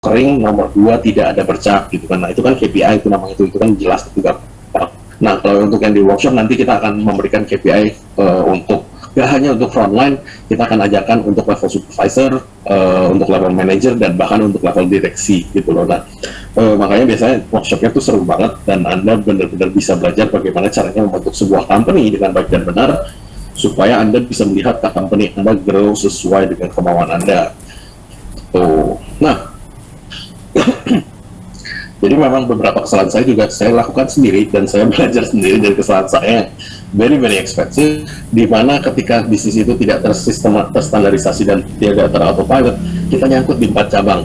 kering, nomor 2 tidak ada bercak gitu kan. Nah itu kan KPI, itu namanya, itu kan jelas juga. Nah kalau untuk yang di workshop nanti kita akan memberikan KPI untuk gak hanya untuk frontline, kita akan ajarkan untuk level supervisor, untuk level manager, dan bahkan untuk level direksi gitu loh. Nah makanya biasanya workshopnya tuh seru banget, dan Anda benar-benar bisa belajar bagaimana caranya membentuk sebuah company dengan baik dan benar, supaya Anda bisa melihat company Anda grow sesuai dengan kemauan Anda. Nah, jadi memang beberapa kesalahan saya juga saya lakukan sendiri, dan saya belajar sendiri dari kesalahan saya very expensive, di mana ketika bisnis itu tidak terstandarisasi dan tidak terautopilot, kita nyangkut di 4 cabang.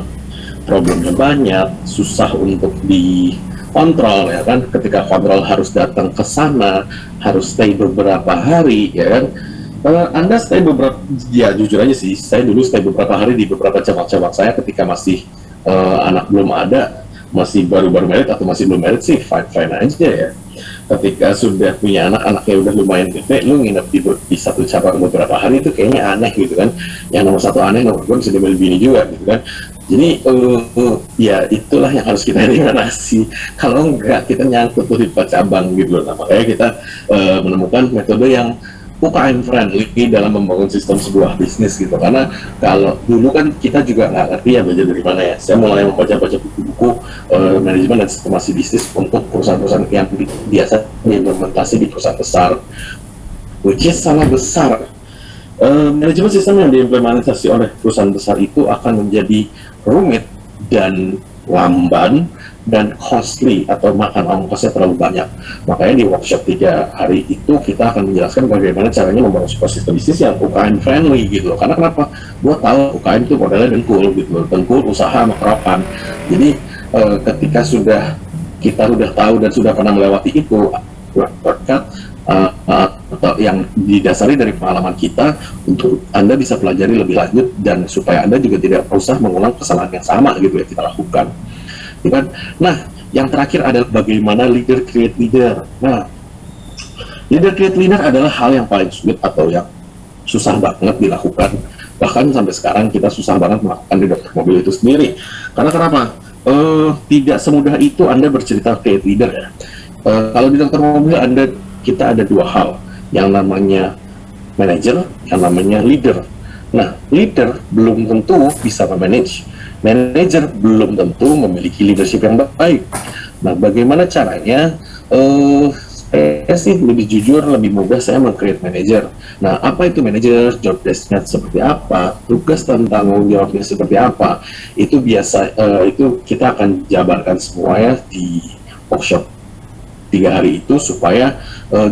Problemnya banyak, susah untuk dikontrol ya kan. Ketika kontrol harus datang ke sana, harus stay beberapa hari ya kan. Anda stay beberapa, ya jujur aja sih, saya dulu stay beberapa hari di beberapa cabang-cabang saya ketika masih anak belum ada, masih baru-baru merit atau masih belum merit sih fine aja ya. Ketika sudah punya anak, anaknya udah lumayan gede, lu nginep di satu cabang beberapa hari itu kayaknya aneh gitu kan. Yang nomor 1 aneh, nomor 2 bisa diambil bini juga gitu kan. Jadi ya itulah yang harus kita eliminasi. Kalau enggak, kita nyangkut tuh di 4 cabang gitu loh. Nah, makanya kita menemukan metode yang UKM friendly dalam membangun sistem sebuah bisnis gitu. Karena kalau dulu kan kita juga nggak ngerti ya belajar dari mana ya. Saya mulai membaca buku-buku manajemen dan sistemasi bisnis untuk perusahaan-perusahaan yang biasa diimplementasi di perusahaan besar, which is salah besar. Manajemen sistem yang diimplementasi oleh perusahaan besar itu akan menjadi rumit dan lamban dan costly, atau makan ongkosnya terlalu banyak. Makanya di workshop 3 hari itu kita akan menjelaskan bagaimana caranya membangun sebuah sistem bisnis yang UKM friendly gitu loh. Karena kenapa? Gua tahu UKM itu modelnya dengkul gitu loh, dengkul usaha sama kerokan. Jadi ketika kita sudah tahu dan sudah pernah melewati itu, berkat atau yang didasari dari pengalaman kita, untuk Anda bisa pelajari lebih lanjut, dan supaya Anda juga tidak usah mengulang kesalahan yang sama gitu ya kita lakukan. Nah, yang terakhir adalah bagaimana leader create leader. Nah, leader create leader adalah hal yang paling sulit atau yang susah banget dilakukan. Bahkan sampai sekarang kita susah banget melakukan di dokter mobil itu sendiri. Karena kenapa? Tidak semudah itu Anda bercerita create leader ya. Kalau di dokter mobil kita ada 2 hal, yang namanya manager, yang namanya leader. Nah, leader belum tentu bisa memanage. Manager belum tentu memiliki leadership yang baik. Nah, bagaimana caranya? Saya sih lebih jujur, lebih mudah saya meng-create manager. Nah, apa itu manager? Job desk-nya seperti apa? Tugas dan tanggung jawabnya seperti apa? Itu itu kita akan jabarkan semuanya di workshop 3 hari itu, supaya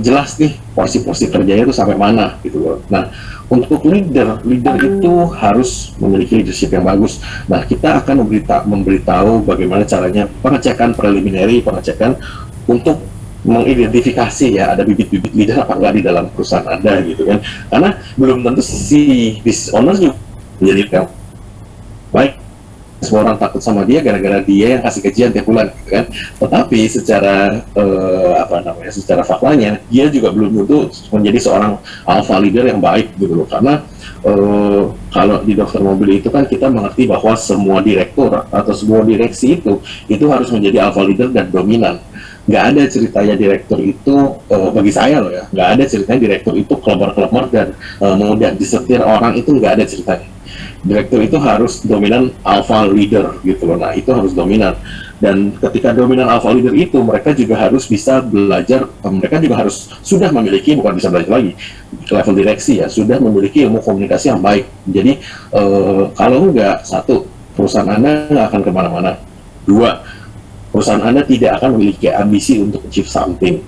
jelas nih porsi-porsi kerjanya itu sampai mana gitu loh. Nah, untuk leader itu harus memiliki leadership yang bagus. Nah, kita akan memberitahu bagaimana caranya pengecekan preliminary, pengecekan untuk mengidentifikasi ya ada bibit-bibit leader apa enggak di dalam perusahaan Anda gitu kan. Karena belum tentu si business owner juga menjadi yang baik. Semua orang takut sama dia gara-gara dia yang kasih gajian tiap bulan gitu kan. Tetapi secara secara faktanya dia juga belum tentu menjadi seorang alpha leader yang baik gitu loh. Karena kalau di dokter mobil itu kan kita mengerti bahwa semua direktur atau semua direksi itu harus menjadi alpha leader dan dominan. Nggak ada ceritanya direktur itu, bagi saya loh ya, nggak ada ceritanya direktur itu kleber-kleber dan mudah disetir orang, itu nggak ada ceritanya. Direktur itu harus dominan alpha leader gitu loh. Nah, itu harus dominan. Dan ketika dominan alpha leader itu, mereka juga harus bisa belajar, mereka juga harus sudah memiliki, bukan bisa belajar lagi, level direksi ya, sudah memiliki ilmu komunikasi yang baik. Jadi, kalau enggak, 1, perusahaan Anda nggak akan kemana-mana. 2, perusahaan Anda tidak akan memiliki ambisi untuk achieve something.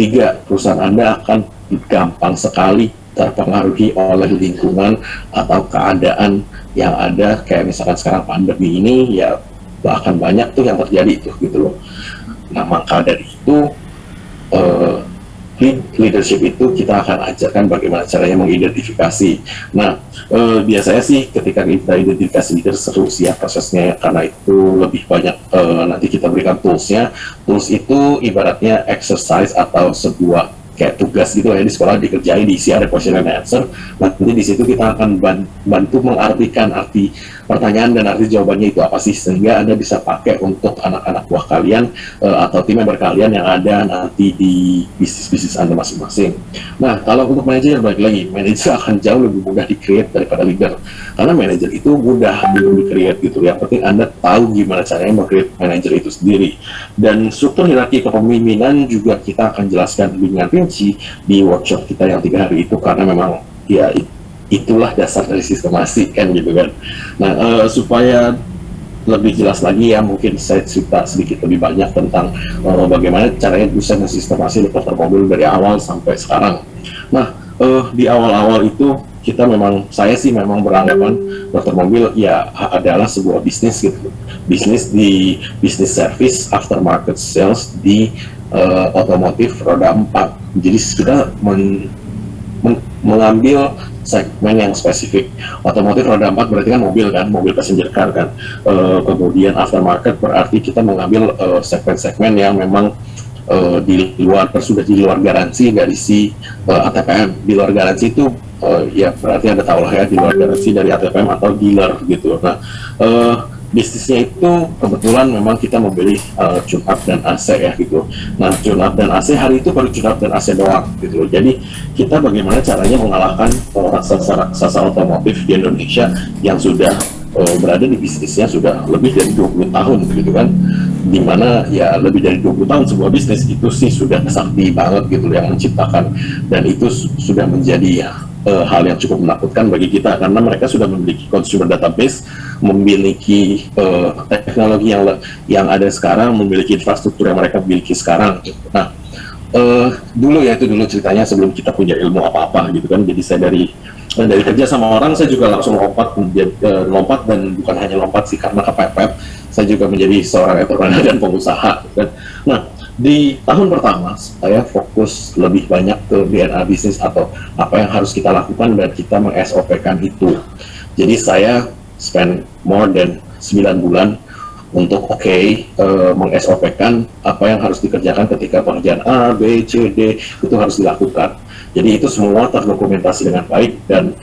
3, perusahaan Anda akan gampang sekali terpengaruhi oleh lingkungan atau keadaan yang ada, kayak misalkan sekarang pandemi ini ya, bahkan banyak tuh yang terjadi tuh gitu loh. Nah, maka dari itu leadership itu kita akan ajarkan bagaimana caranya mengidentifikasi. Nah, biasanya sih ketika kita identifikasi leader seru sih ya prosesnya ya, karena itu lebih banyak nanti kita berikan toolsnya. Tools itu ibaratnya exercise atau sebuah kayak tugas gitu ya, di sekolah dikerjain, diisi ada question and answer. Nanti di situ kita akan bantu mengartikan arti pertanyaan dan arti jawabannya itu apa sih, sehingga Anda bisa pakai untuk anak-anak buah kalian atau tim member kalian yang ada nanti di bisnis-bisnis Anda masing-masing. Nah, kalau untuk manajer, balik lagi, manajer akan jauh lebih mudah di-create daripada leader, karena manajer itu mudah di-create gitu. Yang penting Anda tahu gimana caranya meng-create manajer itu sendiri. Dan struktur hierarki kepemimpinan juga kita akan jelaskan dengan rinci di workshop kita yang 3 hari itu, karena memang ya itulah dasar dari sistemasi kan gitu kan. Nah, supaya lebih jelas lagi ya, mungkin saya cerita sedikit lebih banyak tentang bagaimana caranya bisa mensistemasi dokter mobil dari awal sampai sekarang. Nah, di awal-awal itu saya sih memang beranggapan dokter mobil ya adalah sebuah bisnis gitu, bisnis di bisnis service aftermarket sales di otomotif roda 4. Jadi kita mengambil segmen yang spesifik. Otomotif roda 4 berarti kan mobil passenger car kan. Kemudian aftermarket berarti kita mengambil segmen-segmen yang memang sudah di luar garansi dari si ATPM. Di luar garansi itu ya berarti Anda tahu lah ya, di luar garansi dari ATPM atau dealer gitu. Nah, bisnisnya itu kebetulan memang kita membeli tune up dan AC ya gitu. Nah, tune up dan AC hari itu baru tune up dan AC doang gitu. Jadi kita bagaimana caranya mengalahkan raksasa otomotif di Indonesia yang sudah berada di bisnisnya sudah lebih dari 20 tahun gitu kan, dimana ya lebih dari 20 tahun sebuah bisnis itu sih sudah sakti banget gitu yang menciptakan, dan itu sudah menjadi hal yang cukup menakutkan bagi kita, karena mereka sudah memiliki consumer database, memiliki teknologi yang ada sekarang, memiliki infrastruktur yang mereka miliki sekarang gitu. Nah, dulu ceritanya sebelum kita punya ilmu apa-apa gitu kan. Jadi saya dari kerja sama orang, saya juga langsung lompat, dan bukan hanya lompat sih, karena kepepet saya juga menjadi seorang entrepreneur dan pengusaha gitu kan. Nah, di tahun pertama saya fokus lebih banyak ke DNA bisnis atau apa yang harus kita lakukan, dan kita meng-SOP-kan itu. Jadi saya spend more than 9 bulan untuk meng-SOP-kan apa yang harus dikerjakan ketika pekerjaan A, B, C, D itu harus dilakukan. Jadi itu semua terdokumentasi dengan baik, dan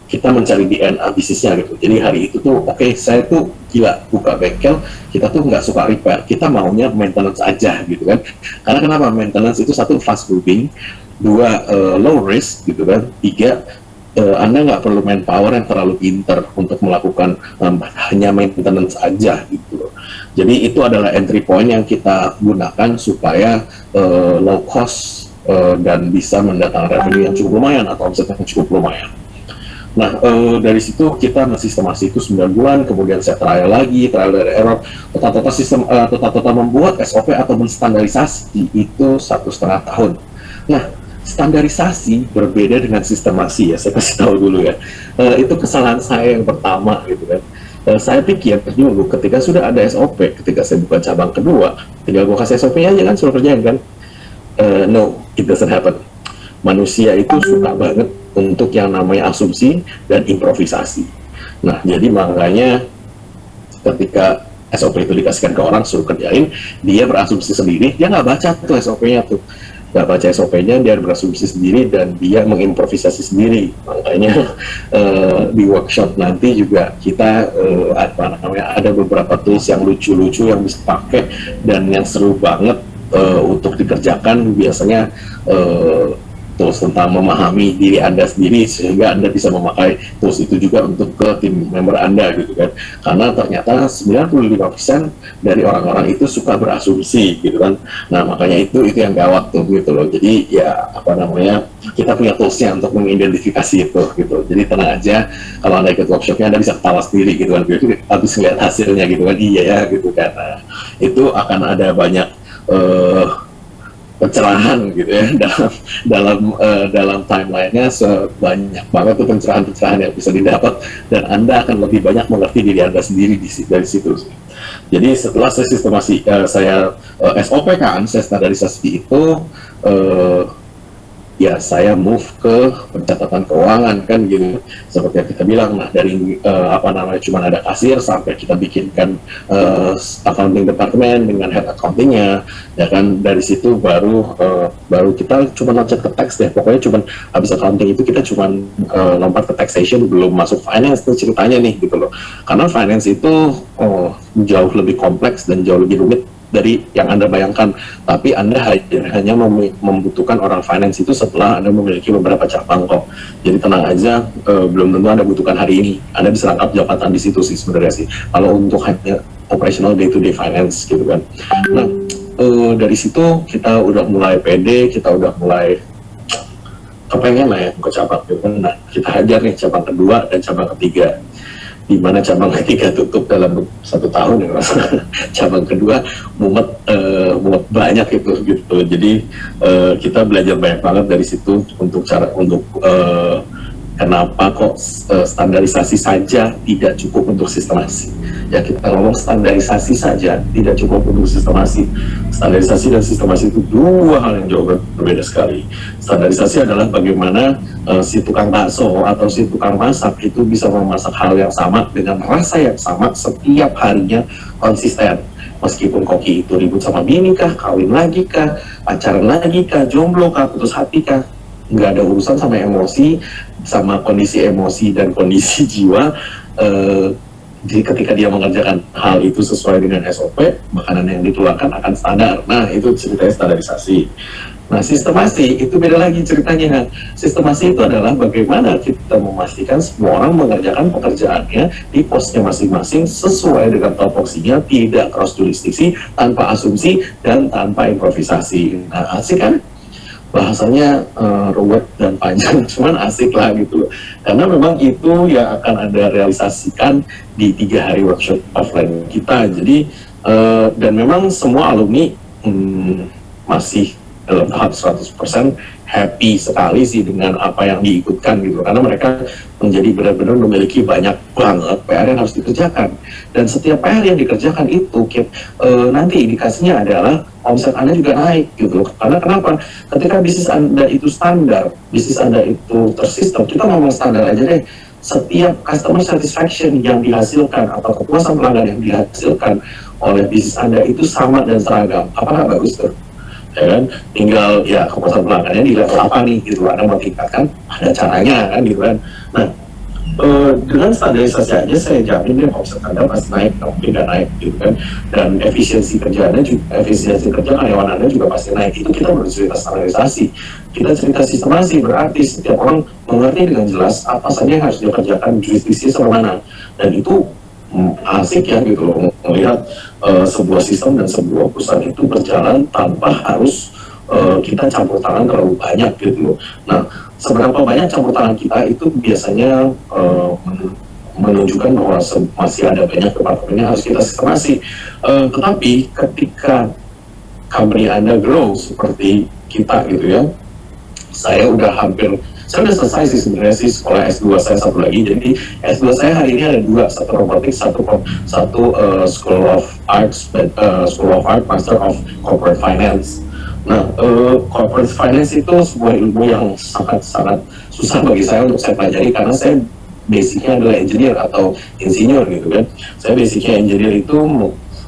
kita mencari DNA bisnisnya gitu. Jadi hari itu tuh saya tuh gila buka bengkel, kita tuh nggak suka repair, kita maunya maintenance aja gitu kan. Karena kenapa? Maintenance itu satu, fast moving, dua, low risk gitu kan, tiga, Anda nggak perlu manpower yang terlalu pinter untuk melakukan hanya maintenance aja gitu. Jadi itu adalah entry point yang kita gunakan supaya low cost dan bisa mendatangkan revenue yang cukup lumayan atau omset yang cukup lumayan. Nah, dari situ kita mensistemasi itu 9 bulan, kemudian saya trial dari error, total membuat SOP atau menstandarisasi itu 1,5 tahun. Nah, standarisasi berbeda dengan sistemasi ya, saya kasih tahu dulu ya. Itu kesalahan saya yang pertama gitu kan. Saya pikir dulu ketika sudah ada SOP, ketika saya buka cabang kedua, tinggal gue kasih SOP-nya aja kan, suruh kerjain kan. No, it doesn't happen. Manusia itu suka banget untuk yang namanya asumsi dan improvisasi. Nah, jadi makanya ketika SOP itu dikasihkan ke orang, suruh kerjain, dia berasumsi sendiri, dia nggak baca tuh SOP-nya tuh. Nggak baca SOP-nya, dia berasumsi sendiri, dan dia mengimprovisasi sendiri. Makanya di workshop nanti juga kita ada beberapa tools yang lucu-lucu yang bisa pakai, dan yang seru banget untuk dikerjakan biasanya tools tentang memahami diri Anda sendiri, sehingga Anda bisa memakai tools itu juga untuk ke tim member Anda gitu kan. Karena ternyata 95% dari orang-orang itu suka berasumsi gitu kan. Nah, makanya itu yang gawat tuh gitu loh. Jadi ya kita punya toolsnya untuk mengidentifikasi itu gitu. Jadi tenang aja, kalau Anda ikut workshopnya Anda bisa ketawa sendiri gitu kan, habis ngeliat hasilnya gitu kan, iya ya gitu kan. Nah, itu akan ada banyak pencerahan gitu ya dalam timelinenya, sebanyak banget tuh pencerahan yang bisa didapat, dan Anda akan lebih banyak mengerti diri Anda sendiri dari situ. Jadi setelah saya SOP kan, saya standarisasi itu, ya saya move ke pencatatan keuangan kan gitu, seperti yang kita bilang. Nah dari cuma ada kasir sampai kita bikinkan accounting department dengan head accountingnya, ya kan. Dari situ baru kita cuma loncat ke tax deh, pokoknya cuma habis accounting itu kita cuma lompat ke taxation, belum masuk finance tuh ceritanya nih gitu loh, karena finance itu jauh lebih kompleks dan jauh lebih rumit dari yang Anda bayangkan. Tapi Anda hanya membutuhkan orang finance itu setelah Anda memiliki beberapa cabang kok. Jadi tenang aja, belum tentu Anda butuhkan hari ini. Anda bisa rangkap jabatan di situ sih sebenarnya sih, kalau untuk hanya operational day to day finance gitu kan. Nah dari situ kita udah mulai pede, kita udah mulai kepengen lah ya ke cabang gitu kan. Nah kita hajar nih cabang kedua dan cabang ketiga, di mana cabang ketiga tutup dalam 1 tahun ya. Cabang kedua mumet banyak gitu. Jadi kita belajar banyak banget dari situ untuk kenapa kok standarisasi saja tidak cukup untuk sistemasi. Ya kita ngomong standarisasi saja tidak cukup untuk sistemasi. Standarisasi dan sistemasi itu dua hal yang jauh berbeda sekali. Standarisasi adalah bagaimana si tukang bakso atau si tukang masak itu bisa memasak hal yang sama dengan rasa yang sama setiap harinya konsisten. Meskipun koki itu ribut sama bini kah, kawin lagi kah, pacaran lagi kah, jomblo kah, putus hati kah, nggak ada urusan sama emosi, sama kondisi emosi dan kondisi jiwa. Ketika dia mengerjakan hal itu sesuai dengan SOP, makanan yang dikeluarkan akan standar. Nah itu ceritanya standarisasi. Nah sistemasi itu beda lagi ceritanya. Sistemasi itu adalah bagaimana kita memastikan semua orang mengerjakan pekerjaannya di posnya masing-masing sesuai dengan topoksinya, tidak cross jurisdiksi, tanpa asumsi dan tanpa improvisasi. Nah asik kan? Bahasanya ruwet dan panjang, cuman asik lah gitu loh. Karena memang itu yang akan Anda realisasikan di 3 hari workshop offline kita. Jadi dan memang semua alumni masih dalam tahap 100% happy sekali sih dengan apa yang diikutkan gitu, karena mereka menjadi benar-benar memiliki banyak banget PR yang harus dikerjakan, dan setiap PR yang dikerjakan itu nanti indikasinya adalah omset Anda juga naik gitu. Karena kenapa? Ketika bisnis Anda itu standar, bisnis Anda itu tersistem, kita ngomong standar aja deh, setiap customer satisfaction yang dihasilkan atau kepuasan pelanggan yang dihasilkan oleh bisnis Anda itu sama dan seragam, apakah bagus tuh? Ya kan, tinggal ya kepuasan pelanggannya di level apa nih gitu, Anda mau tingkatkan, ada caranya kan gitu kan. Nah dengan standarisasi aja saya jamin deh omset Anda pasti naik, tidak naik gitu kan, dan efisiensi kerjanya juga, efisiensi kerja karyawan Anda juga pasti naik. Itu kita bercerita standarisasi. Kita cerita sistemasi berarti setiap orang mengerti dengan jelas apa saja yang harus dikerjakan, jurisdiksi sama mana, dan itu asik ya gitu loh, melihat sebuah sistem dan sebuah perusahaan itu berjalan tanpa harus kita campur tangan terlalu banyak gitu loh. Nah seberapa banyak campur tangan kita itu biasanya menunjukkan bahwa masih ada banyak departemen yang harus kita sistemasi. Tetapi ketika company Anda grow seperti kita gitu ya, saya udah selesai sih sebenarnya sih sekolah S2 saya satu lagi. Jadi S2 saya hari ini ada 2, satu robotik, satu School of Arts, School of Art, Master of Corporate Finance. Nah, corporate finance itu sebuah ilmu yang sangat-sangat susah bagi saya untuk saya pelajari, karena saya basicnya adalah engineer atau insinyur gitu kan. Saya basicnya engineer itu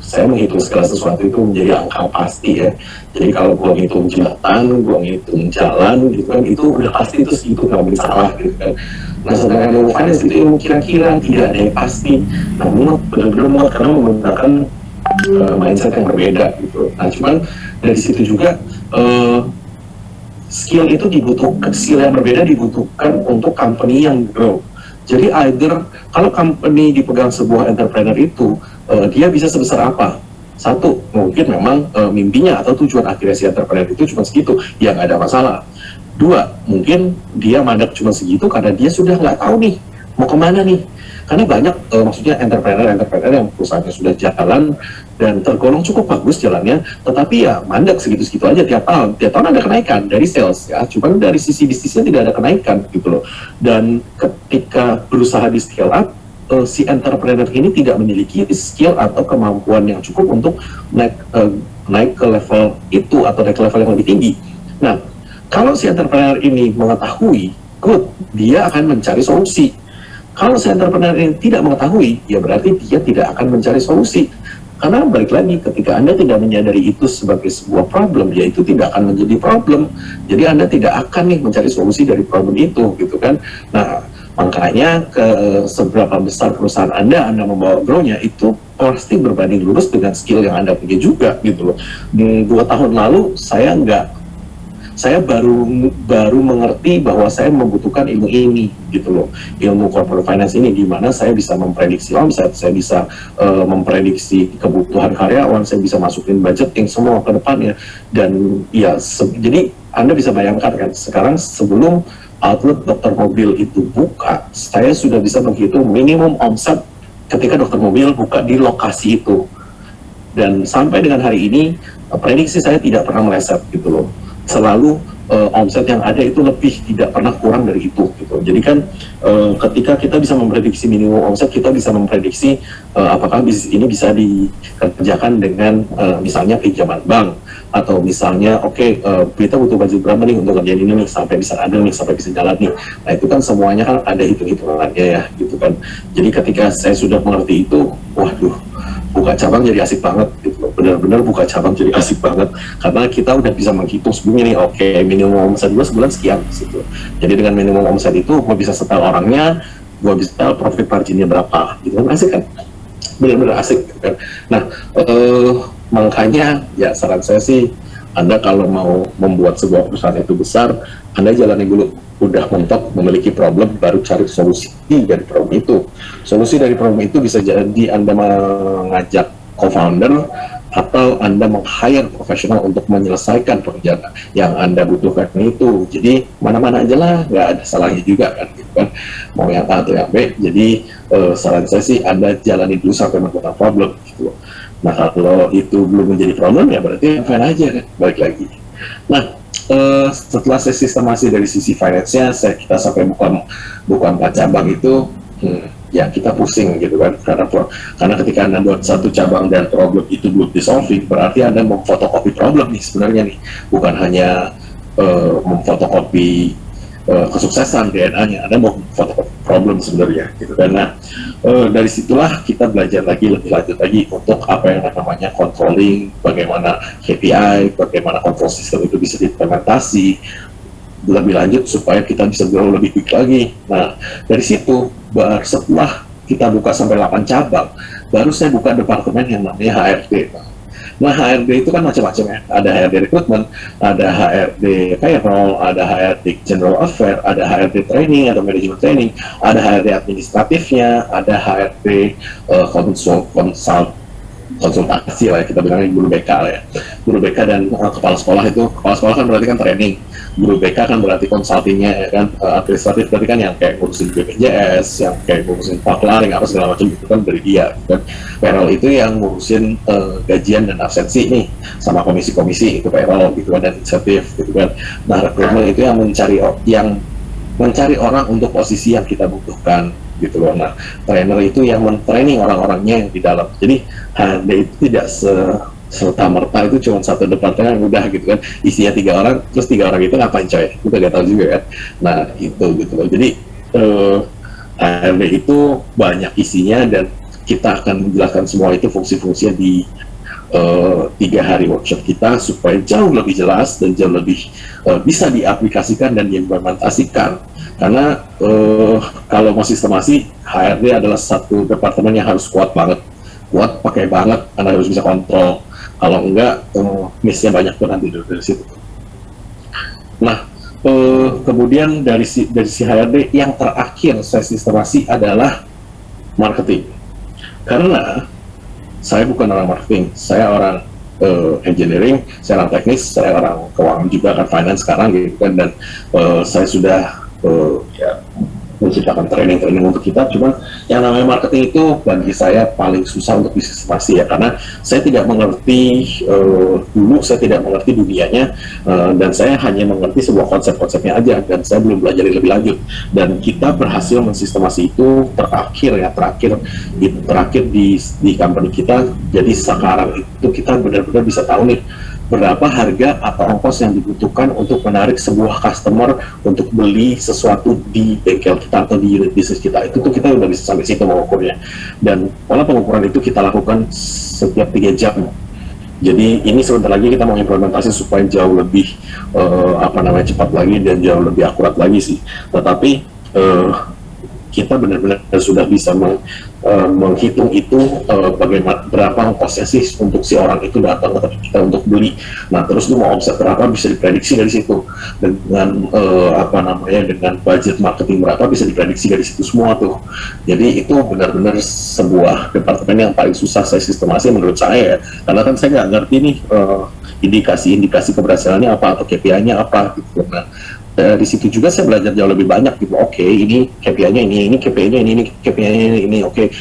saya menghitung segala sesuatu itu menjadi angka pasti ya. Jadi kalau gua ngitung jembatan, gua ngitung jalan gitu kan, itu udah pasti itu segitu, nggak mungkin salah gitu kan. Nah sedangkan ilmu finance itu ilmu kira-kira, tidak ada yang pasti. Namun benar-benar karena menggunakan mindset yang berbeda gitu. Nah cuman dari situ juga skill itu dibutuhkan, skill yang berbeda dibutuhkan untuk company yang grow. Jadi either kalau company dipegang sebuah entrepreneur itu, dia bisa sebesar apa? Satu, mungkin memang mimpinya atau tujuan akhirnya si entrepreneur itu cuma segitu, ya nggak ada masalah. 2, mungkin dia mandek cuma segitu karena dia sudah nggak tahu nih mau kemana nih. Karena banyak maksudnya entrepreneur yang perusahaannya sudah jalan dan tergolong cukup bagus jalannya, tetapi ya mandek segitu-segitu aja tiap tahun ada kenaikan dari sales ya, cuman dari sisi bisnisnya tidak ada kenaikan gitu loh. Dan ketika berusaha di scale up, si entrepreneur ini tidak memiliki skill atau kemampuan yang cukup untuk naik ke level itu atau naik ke level yang lebih tinggi. Nah Kalau si entrepreneur ini mengetahui, good, dia akan mencari solusi. Kalau si entrepreneur ini tidak mengetahui, ya berarti dia tidak akan mencari solusi. Karena balik lagi, ketika Anda tidak menyadari itu sebagai sebuah problem, ya itu tidak akan menjadi problem. Jadi Anda tidak akan nih mencari solusi dari problem itu, gitu kan. Nah, makanya ke seberapa besar perusahaan Anda membawa grow-nya itu pasti berbanding lurus dengan skill yang Anda punya juga, gitu loh. 2 tahun lalu saya baru mengerti bahwa saya membutuhkan ilmu ini, gitu loh, ilmu corporate finance ini, di mana saya bisa memprediksi omset, saya bisa memprediksi kebutuhan karyawan, saya bisa masukin budgeting semua ke depannya. Dan ya, jadi Anda bisa bayangkan kan, sekarang sebelum outlet dokter mobil itu buka, saya sudah bisa menghitung minimum omset ketika dokter mobil buka di lokasi itu. Dan sampai dengan hari ini, prediksi saya tidak pernah meleset, gitu loh. Selalu omset yang ada itu lebih, tidak pernah kurang dari itu, gitu. Jadi kan ketika kita bisa memprediksi minimum omset, kita bisa memprediksi apakah bisnis ini bisa dikerjakan dengan misalnya pinjaman bank, atau misalnya kita butuh budget berapa nih untuk kerjaan ini nih, sampai bisa ada nih, sampai bisa jalan nih. Nah itu kan semuanya kan ada hitung-hitungannya ya, gitu kan. Jadi ketika saya sudah mengerti itu, waduh, buka cabang jadi asik banget, gitu. Benar-benar buka cabang jadi asik banget, karena kita udah bisa menghitung sebelumnya nih, minimum omset gue sebulan sekian, gitu. Jadi dengan minimum omset itu gue bisa setel orangnya, gue bisa setel profit marginnya berapa, gitu kan, asik kan, benar-benar asik, gitu kan. Nah, makanya ya saran saya sih, Anda kalau mau membuat sebuah perusahaan itu besar, Anda jalani dulu. Udah mentok memiliki problem, baru cari solusi dari problem itu. Solusi dari problem itu bisa jadi Anda mengajak co-founder, atau Anda meng-hire profesional untuk menyelesaikan pekerjaan yang Anda butuhkan itu. Jadi mana-mana aja lah, nggak ada salahnya juga kan, gitu kan. Mau yang A atau yang B. Jadi saran saya sih Anda jalani dulu sampai menemukan problem, gitu. Nah kalau itu belum menjadi problem, ya berarti fine aja kan, balik lagi. Nah, setelah saya sistemasi dari sisi finance-nya, kita sampai buka 4 cabang itu, ya kita pusing, gitu kan, karena ketika Anda buat satu cabang dan problem itu belum disolving, berarti Anda memfotokopi problem nih sebenarnya nih, bukan hanya memfotokopi kesuksesan DNA-nya, Anda mau fotokopi problem sebenarnya, gitu kan. Nah, dari situlah kita belajar lebih lanjut lagi untuk apa yang namanya controlling, bagaimana KPI, bagaimana control system itu bisa diimplementasi lebih lanjut supaya kita bisa grow lebih quick lagi. Nah, dari situ setelah kita buka sampai 8 cabang, baru saya buka departemen yang namanya HRD. Nah, HRD itu kan macam-macam ya. Ada HRD recruitment, ada HRD payroll, ada HRD general affair, ada HRD training atau management training, ada HRD administratifnya, ada HRD konsultasi lah ya, kita bilangnya guru BK lah ya. Guru BK dan kepala sekolah kan berarti kan training, guru BK kan berarti konsultingnya ya kan, administratif berarti kan yang kayak ngurusin BPJS, yang kayak ngurusin paklaring apa segala macam, itu kan dari dia, gitu kan. Payroll itu yang ngurusin gajian dan absensi nih, sama komisi-komisi itu payroll, gitu kan, dan insentif, gitu kan. Nah, recruitment itu yang mencari orang untuk posisi yang kita butuhkan, gitu loh. Nah, trainer itu yang men-training orang-orangnya yang di dalam. Jadi HRD itu tidak serta-merta itu cuma satu departemen yang udah, gitu kan, isinya 3 orang, terus 3 orang itu ngapain coy, kita nggak tahu juga kan. Nah itu, gitu loh. Jadi HRD itu banyak isinya, dan kita akan menjelaskan semua itu fungsi-fungsinya di 3 hari workshop kita, supaya jauh lebih jelas dan jauh lebih bisa diaplikasikan dan diimplementasikan. Karena kalau mau sistemasi, HRD adalah satu departemen yang harus kuat banget, pakai banget, Anda harus bisa kontrol. Kalau enggak, miss-nya banyak tuh nanti dari situ. Nah, kemudian dari si HRD yang terakhir saya sistemasi adalah marketing. Karena saya bukan orang marketing, saya orang engineering, saya orang teknis, saya orang keuangan juga kan, finance sekarang, gitu kan. Dan saya sudah ya menciptakan training untuk kita. Cuman yang namanya marketing itu bagi saya paling susah untuk disistemasi ya, karena saya tidak mengerti dulu saya tidak mengerti dunianya, dan saya hanya mengerti sebuah konsep-konsepnya aja, dan saya belum belajar lebih lanjut. Dan kita berhasil mensistemasi itu terakhir di company kita. Jadi sekarang itu kita benar-benar bisa tahu nih berapa harga atau ongkos yang dibutuhkan untuk menarik sebuah customer untuk beli sesuatu di bengkel kita atau di unit bisnis kita. Itu tuh kita udah bisa sampai situ mengukurnya. Dan pola pengukuran itu kita lakukan setiap 3 jam. Jadi ini sebentar lagi kita mau implementasi supaya jauh lebih cepat lagi dan jauh lebih akurat lagi sih. Tetapi kita benar-benar sudah bisa menghitung itu bagaimana berapa ongkosnya sih untuk si orang itu datang ke tempat kita untuk beli. Nah terus lu mau omset berapa bisa diprediksi dari situ, dengan dengan budget marketing berapa bisa diprediksi dari situ semua tuh. Jadi itu benar-benar sebuah departemen yang paling susah saya sistemasi menurut saya, karena kan saya nggak ngerti nih indikasi-indikasi keberhasilannya apa atau KPI-nya apa gitu. Nah di situ juga saya belajar jauh lebih banyak gitu. Oke, ini KPI-nya ini KPI-nya ini KPI-nya ini. Oke,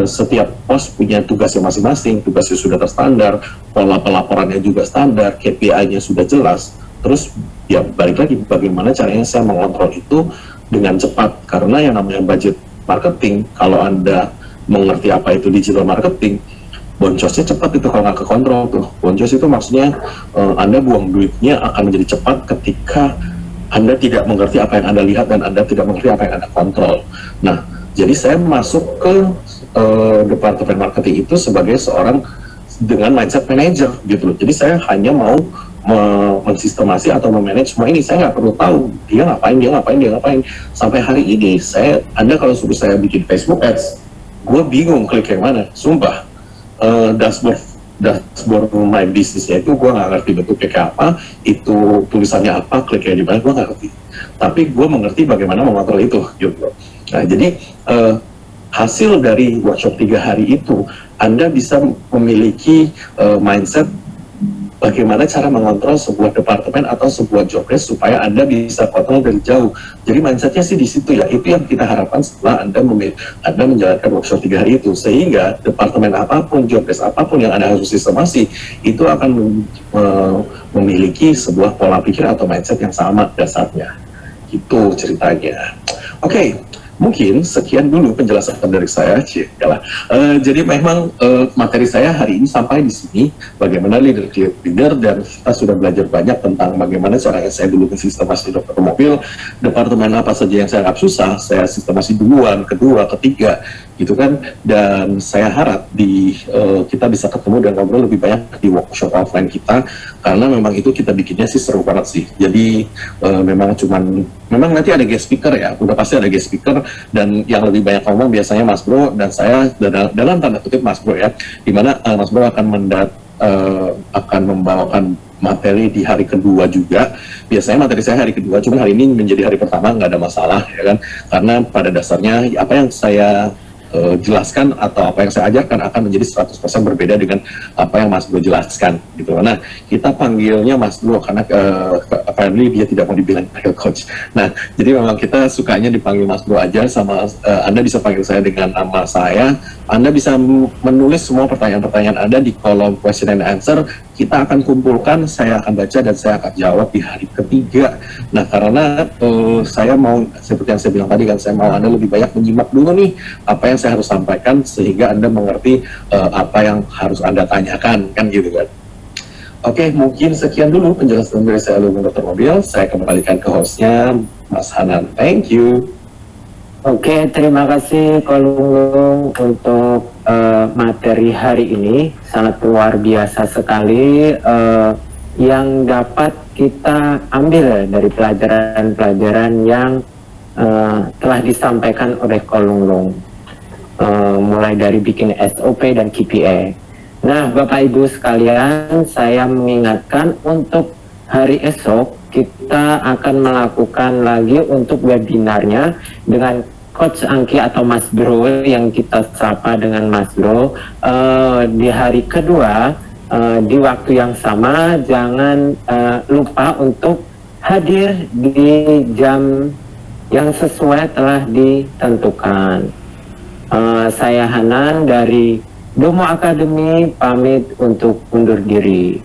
setiap pos punya tugasnya masing-masing, tugasnya sudah terstandar, pola pelaporannya juga standar, KPI-nya sudah jelas. Terus ya balik lagi bagaimana caranya saya mengontrol itu dengan cepat, karena yang namanya budget marketing, kalau Anda mengerti apa itu digital marketing, boncosnya cepat itu kalau nggak kekontrol tuh. Boncos itu maksudnya Anda buang duitnya akan menjadi cepat ketika Anda tidak mengerti apa yang Anda lihat dan Anda tidak mengerti apa yang Anda kontrol. Nah, jadi saya masuk ke departemen marketing itu sebagai seorang dengan mindset manager gitu loh. Jadi saya hanya mau mensistemasi atau memanage semua ini. Saya nggak perlu tahu dia ngapain. Sampai hari ini Anda kalau suruh saya bikin Facebook Ads, gue bingung klik yang mana. Sumpah, dashboard my bisnisnya itu gue nggak ngerti bentuknya kayak apa, itu tulisannya apa, kliknya di mana, gue nggak ngerti. Tapi gue mengerti bagaimana mengontrol itu gitu. Nah jadi hasil dari workshop 3 hari itu, Anda bisa memiliki mindset bagaimana cara mengontrol sebuah departemen atau sebuah job desk supaya Anda bisa kontrol dari jauh. Jadi mindsetnya sih di situ ya. Itu yang kita harapkan setelah Anda menjalankan workshop 3 hari itu, sehingga departemen apapun, job desk apapun yang Anda harus sistemasi itu akan memiliki sebuah pola pikir atau mindset yang sama dasarnya. Itu ceritanya. Oke. Mungkin sekian dulu penjelasan dari saya, jadi memang materi saya hari ini sampai di sini. Bagaimana leader dan kita sudah belajar banyak tentang bagaimana caranya saya dulu sistemasi dokter mobil, departemen apa saja yang saya anggap susah, saya sistemasi duluan, kedua, ketiga, gitu kan. Dan saya harap kita bisa ketemu dan ngobrol lebih banyak di workshop offline kita, karena memang itu kita bikinnya sih seru banget sih. Jadi memang nanti ada guest speaker ya, udah pasti ada guest speaker, dan yang lebih banyak ngomong biasanya Mas Bro dan saya, dalam tanda kutip Mas Bro ya, dimana Mas Bro akan membawakan materi di hari kedua juga. Biasanya materi saya hari kedua, cuma hari ini menjadi hari pertama, nggak ada masalah ya kan, karena pada dasarnya apa yang saya jelaskan atau apa yang saya ajarkan akan menjadi 100% berbeda dengan apa yang Mas Bro jelaskan gitu. Nah, kita panggilnya Mas Bro karena apparently dia tidak mau dibilang coach. Nah, jadi memang kita sukanya dipanggil Mas Bro aja, sama Anda bisa panggil saya dengan nama saya. Anda bisa menulis semua pertanyaan-pertanyaan Anda di kolom question and answer. Kita akan kumpulkan, saya akan baca dan saya akan jawab di hari ketiga. Nah, karena saya mau, seperti yang saya bilang tadi kan, saya mau Anda lebih banyak menyimak dulu nih apa yang saya harus sampaikan, sehingga Anda mengerti apa yang harus Anda tanyakan, kan gitu kan. Oke, mungkin sekian dulu penjelasan dari saya, Lumen Dokter Mobil. Saya kembalikan ke hostnya, Mas Hanan. Thank you. Oke, terima kasih Kolung untuk materi hari ini. Sangat luar biasa sekali yang dapat kita ambil dari pelajaran-pelajaran yang telah disampaikan oleh Kolung, mulai dari bikin SOP dan KPI. Nah, Bapak Ibu sekalian, saya mengingatkan untuk hari esok kita akan melakukan lagi untuk webinarnya dengan Coach Angki atau Mas Bro, yang kita sapa dengan Mas Bro, di hari kedua di waktu yang sama. Jangan lupa untuk hadir di jam yang sesuai telah ditentukan. Saya Hanan dari Domo Academy pamit untuk undur diri.